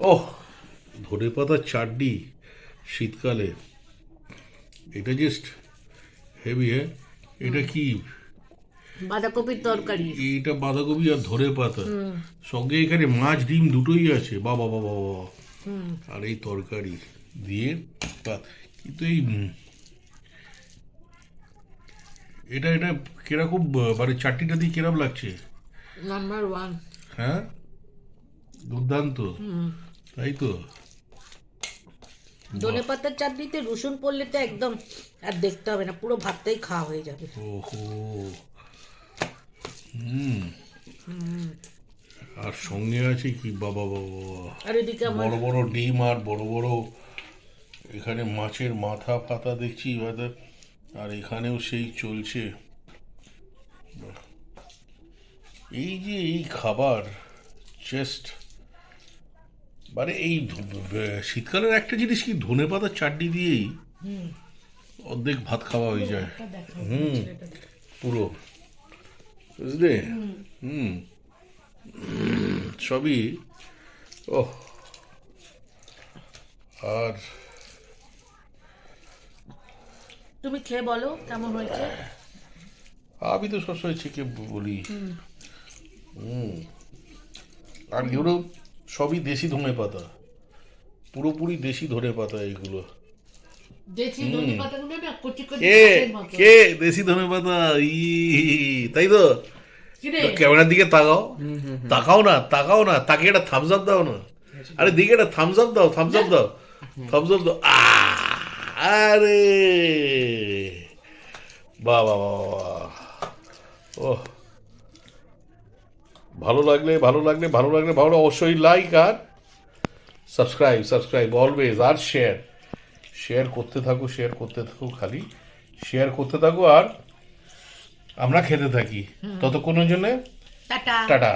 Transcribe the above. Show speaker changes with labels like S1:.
S1: ওহ, ধনেপাতার চাটনি শীতকালে, এটা জাস্ট হেভি। হ্যাঁ, এটা কি?
S2: বাঁধাকপির তরকারি।
S1: এটা বাঁধাকপি আর ধনেপাতা, সঙ্গে এখানে মাছ ডিম দুটোই আছে। বাবা বাবা বাবা। আর এই তরকারি দিয়ে কিন্তু এই এটা এটা কিরকম, মানে চাটনিটা দিয়ে কিরকম লাগছে?
S2: Number one.
S1: হ্যাঁ, দুর্দান্ত, তাই তো।
S2: ধনে পাতার চাটনিতে রসুন পড়লে তো একদম আর দেখতে হবে না, পুরো ভাতটাই খাওয়া হয়ে যাবে।
S1: ওহো, হুম। আর সঙ্গে আছে কি, বাবা বাবা,
S2: আর এদিকে আমার
S1: বড় বড় ডিম আর বড় বড় এখানে মাছের মাথা ফাতা দেখছি এবার। আর এখানেও সেই চলছে। এই যে এই খাবার জাস্ট, মানে এই শীতকালের একটা জিনিস কি, ধনেপাতার চাটনি দিয়েই অর্ধেক ভাত খাওয়া হয়ে যায়। হুম, পুরো, বুঝলে? হুম, সবই। ওহ, আর
S2: তুমি খেয়ে বলো কেমন হয়েছে।
S1: আমি তো সবসময় চেকে বলি। আর এগুলো সবই দেশি ধনেপাতা, পুরোপুরি দেশি ধনেপাতা এগুলো।
S2: দেশি ধনে পাতাগুলো না কচি কচি
S1: কে
S2: কাঠের মতো।
S1: কে দেশি ধনেপাতা? তাই তো।
S2: কিরে?
S1: ক্যামেরার দিকে তাকাও, তাকাও না, তাকাও না, তাকে একটা থামস আপ দাও না। আরে দিকে একটা থামস আপ দাও, থামস আপ দাও, থামস আপ দাও। আরে বাহ বাহ বাহ বাহ। ওহ, ভালো লাগলে ভালো লাগলে ভালো লাগলে ভালো, অবশ্যই লাইক আর সাবস্ক্রাইব, সাবস্ক্রাইব অলওয়েজ। আর শেয়ার, শেয়ার করতে থাকো, শেয়ার করতে থাকো, খালি শেয়ার করতে থাকো। আর আমরা খেতে থাকি ততক্ষণের জন্য
S2: টাটা।
S1: টাটা।